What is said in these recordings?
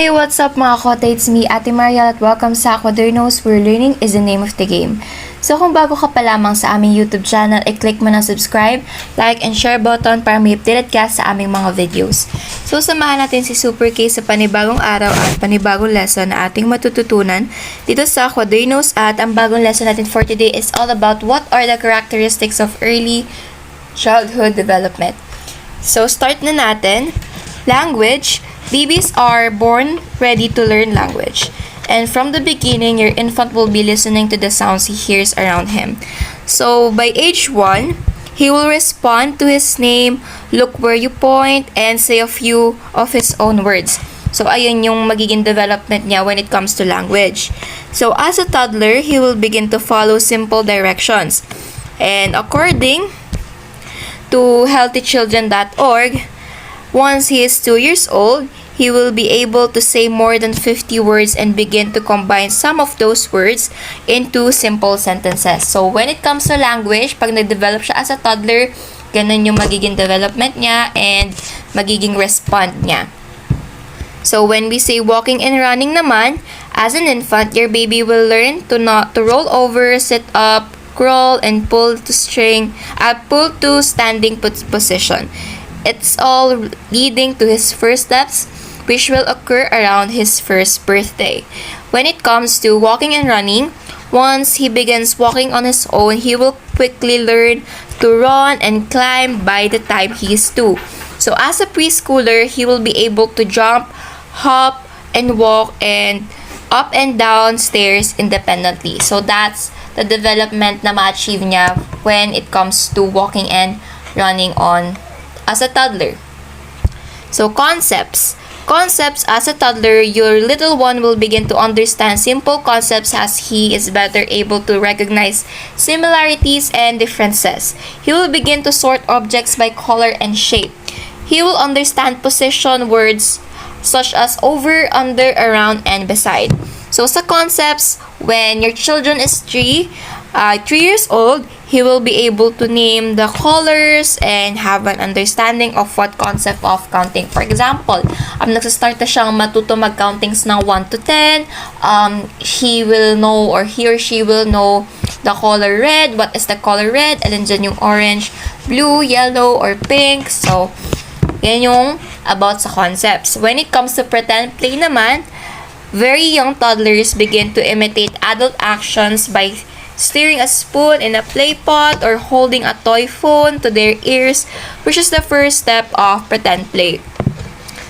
Hey, what's up mga kote? It's me, Ate Mariel, at welcome sa Quadernos, where learning is the name of the game. So kung bago ka pa lamang sa aming YouTube channel, i-click mo ng subscribe, like, and share button para may updated ka sa aming mga videos. So samahan natin si Super K sa panibagong araw at panibagong lesson na ating matututunan dito sa Quadernos, at ang bagong lesson natin for today is all about what are the characteristics of early childhood development. So start na natin. Language. Babies are born ready to learn language. And from the beginning, your infant will be listening to the sounds he hears around him. So, by age 1, he will respond to his name, look where you point, and say a few of his own words. So, ayun yung magiging development niya when it comes to language. So, as a toddler, he will begin to follow simple directions. And according to healthychildren.org, once he is 2 years old, he will be able to say more than 50 words and begin to combine some of those words into simple sentences. So, when it comes to language, pag nag-develop siya as a toddler, ganun yung magiging development niya and magiging respond niya. So, when we say walking and running naman, as an infant, your baby will learn to roll over, sit up, crawl, and pull to standing position. It's all leading to his first steps, which will occur around his first birthday. When it comes to walking and running, once he begins walking on his own, he will quickly learn to run and climb by the time he is 2. So as a preschooler, he will be able to jump, hop, and walk and up and down stairs independently. So that's the development na ma-achieve niya when it comes to walking and running on as a toddler. So concepts. Concepts as a toddler, your little one will begin to understand simple concepts as he is better able to recognize similarities and differences. He will begin to sort objects by color and shape. He will understand position words such as over, under, around, and beside. So sa concepts, when your children is 3 years old, he will be able to name the colors and have an understanding of what concept of counting. For example, nagsastart na siyang matuto mag-countings ng 1 to 10. He will know, or he or she will know the color red. What is the color red? And then dyan yung orange, blue, yellow, or pink. So, yan yung about sa concepts. When it comes to pretend play naman, very young toddlers begin to imitate adult actions by stirring a spoon in a play pot or holding a toy phone to their ears, which is the first step of pretend play.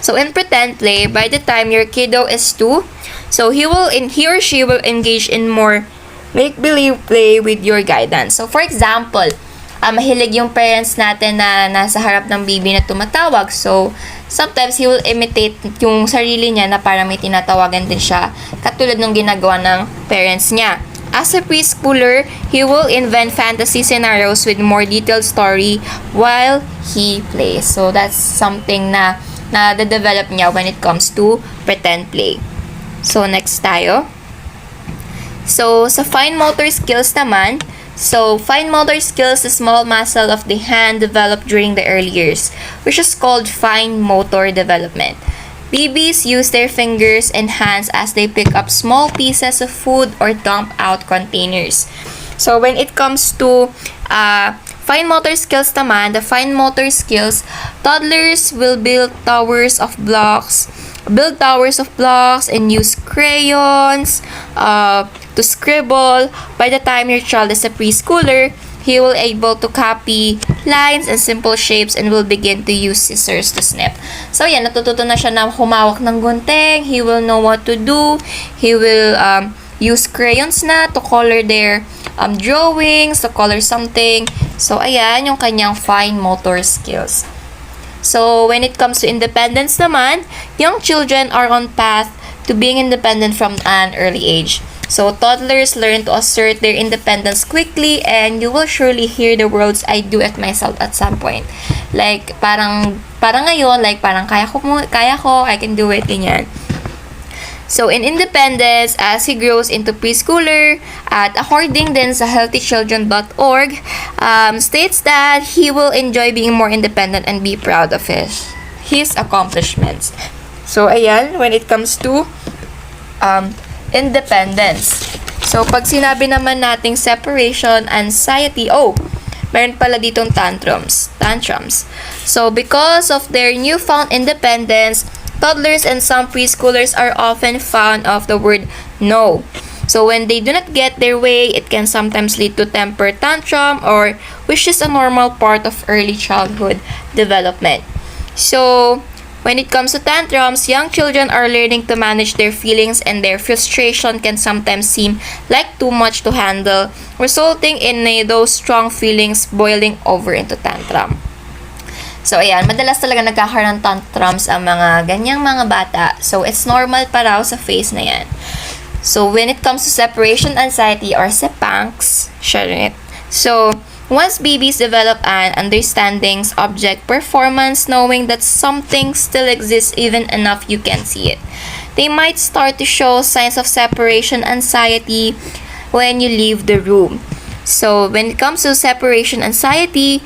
So in pretend play, by the time your kiddo is 2, so he or she will engage in more make-believe play with your guidance. So for example, mahilig yung parents natin na nasa harap ng baby na tumatawag. So sometimes he will imitate yung sarili niya na parang may tinatawagan din siya, katulad ng ginagawa ng parents niya. As a preschooler, he will invent fantasy scenarios with more detailed story while he plays. So that's something na develop niya when it comes to pretend play. So next tayo. So sa fine motor skills naman, so fine motor skills is small muscle of the hand developed during the early years, which is called fine motor development. Babies use their fingers and hands as they pick up small pieces of food or dump out containers. So when it comes to fine motor skills naman, the fine motor skills, toddlers will build towers of blocks and use crayons to scribble. By the time your child is a preschooler, he will able to copy lines and simple shapes and will begin to use scissors to snip. So yan, natututo na siya na humawak ng gunting. He will know what to do. He will use crayons na to color their drawings, to color something. So ayan, yung kanyang fine motor skills. So when it comes to independence naman, young children are on path to being independent from an early age. So, toddlers learn to assert their independence quickly, and you will surely hear the words, I do it myself at some point. Like, parang ngayon, like, parang kaya ko, I can do it, ganyan. So, in independence, as he grows into preschooler, at according din sa healthychildren.org, states that he will enjoy being more independent and be proud of his accomplishments. So, ayan, when it comes to independence. So, pag sinabi naman nating separation anxiety, meron pala ditong tantrums. So, because of their newfound independence, toddlers and some preschoolers are often fond of the word no. So, when they do not get their way, it can sometimes lead to temper tantrum, or which is a normal part of early childhood development. So, when it comes to tantrums, young children are learning to manage their feelings, and their frustration can sometimes seem like too much to handle, resulting in those strong feelings boiling over into tantrum. So, ayan, madalas talaga nagkakaroon ng tantrums ang mga ganyang mga bata. So, it's normal pa raw sa phase na yan. So, when it comes to separation anxiety or sepangs, so, once babies develop an understandings, object performance, knowing that something still exists even enough you can see it, they might start to show signs of separation anxiety when you leave the room. So, when it comes to separation anxiety,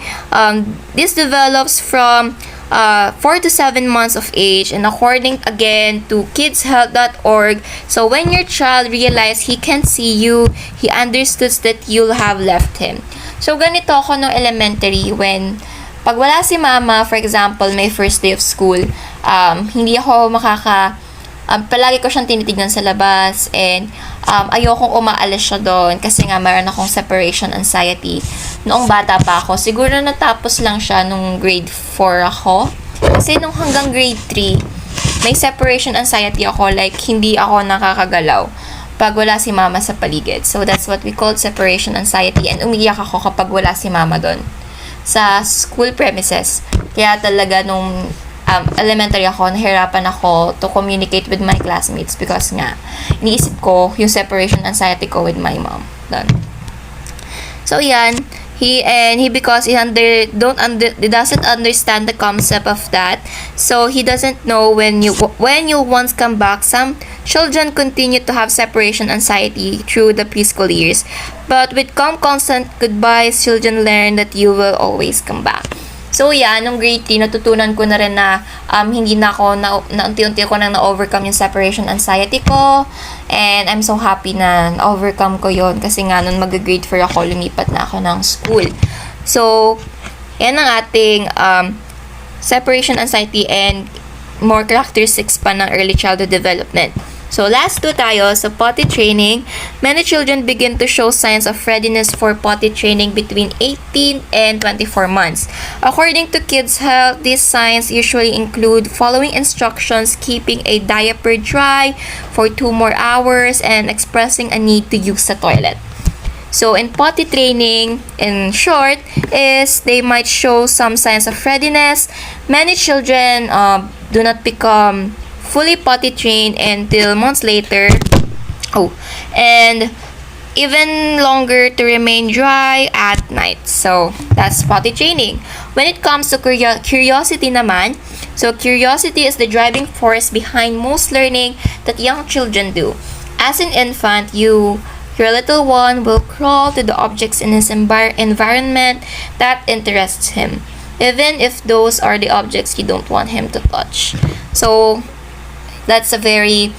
this develops from 4 to 7 months of age, and according again to kidshealth.org, so when your child realizes he can't see you, he understands that you'll have left him. So, ganito ako no elementary when pag wala si mama, for example, may first day of school, hindi ako palagi ko siyang tinitignan sa labas, and ayokong umaalis siya doon kasi nga mayroon akong separation anxiety. Noong bata pa ako, siguro natapos lang siya nung grade 4 ako. Kasi nung hanggang grade 3, may separation anxiety ako, like hindi ako nakakagalaw pag wala si mama sa paligid. So that's what we call separation anxiety, and umiiyak ako kapag wala si mama doon sa school premises. Kaya talaga nung elementary ako, nahirapan ako to communicate with my classmates because nga, iniisip ko yung separation anxiety ko with my mom. Done. So, yan. He because he doesn't understand the concept of that. So, he doesn't know when you once come back. Some children continue to have separation anxiety through the preschool years. But with constant goodbyes, children learn that you will always come back. So, yan, nung grade 3, natutunan ko na rin na hindi na ako, unti-unti ako nang na-overcome yung separation anxiety ko. And I'm so happy na na-overcome ko yon kasi nga, nung mag-grade 4 ako, lumipat na ako ng school. So, yan ang ating separation anxiety and more characteristics pa ng early childhood development. So, last two tayo sa potty training. Many children begin to show signs of readiness for potty training between 18 and 24 months. According to Kids Health, these signs usually include following instructions, keeping a diaper dry for 2 more hours, and expressing a need to use the toilet. So, in potty training, in short, is they might show some signs of readiness. Many children do not become fully potty trained until months later. And even longer to remain dry at night. So, that's potty training. When it comes to curiosity naman, so curiosity is the driving force behind most learning that young children do. As an infant, your little one will crawl to the objects in his environment that interests him, even if those are the objects you don't want him to touch. So, that's a very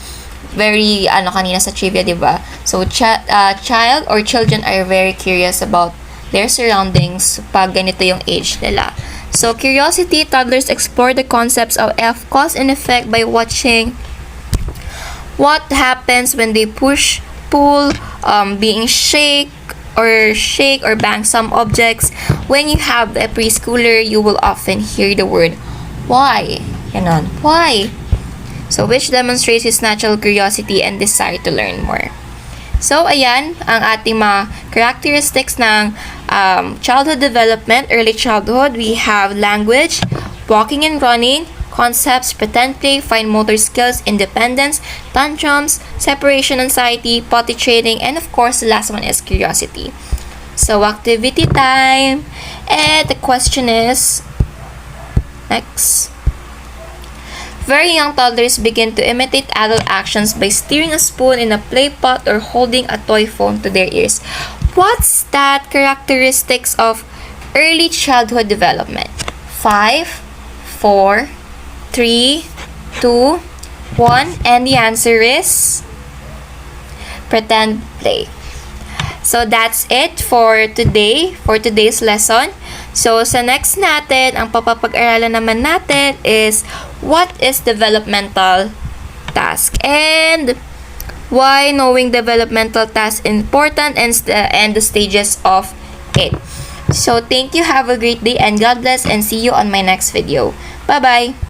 kanina sa trivia, diba? So, child or children are very curious about their surroundings pag ganito yung age nila. So, curiosity, toddlers explore the concepts of cause and effect by watching what happens when they push, pull, being shake or bang some objects. When you have a preschooler, you will often hear the word, why? Ganon. Why? So, which demonstrates his natural curiosity and desire to learn more. So, ayan, ang ating mga characteristics ng childhood development, early childhood. We have language, walking and running, concepts, pretend play, fine motor skills, independence, tantrums, separation anxiety, potty training, and of course, the last one is curiosity. So, activity time. And the question is, next. Very young toddlers begin to imitate adult actions by stirring a spoon in a play pot or holding a toy phone to their ears. What's that characteristics of early childhood development? 5, 4, 3, 2, 1, and the answer is pretend play. So that's it for today, for today's lesson. So sa next natin, ang papapag-aralan naman natin is what is developmental task and why knowing developmental task important and the stages of it. So thank you, have a great day, and God bless, and see you on my next video. Bye bye.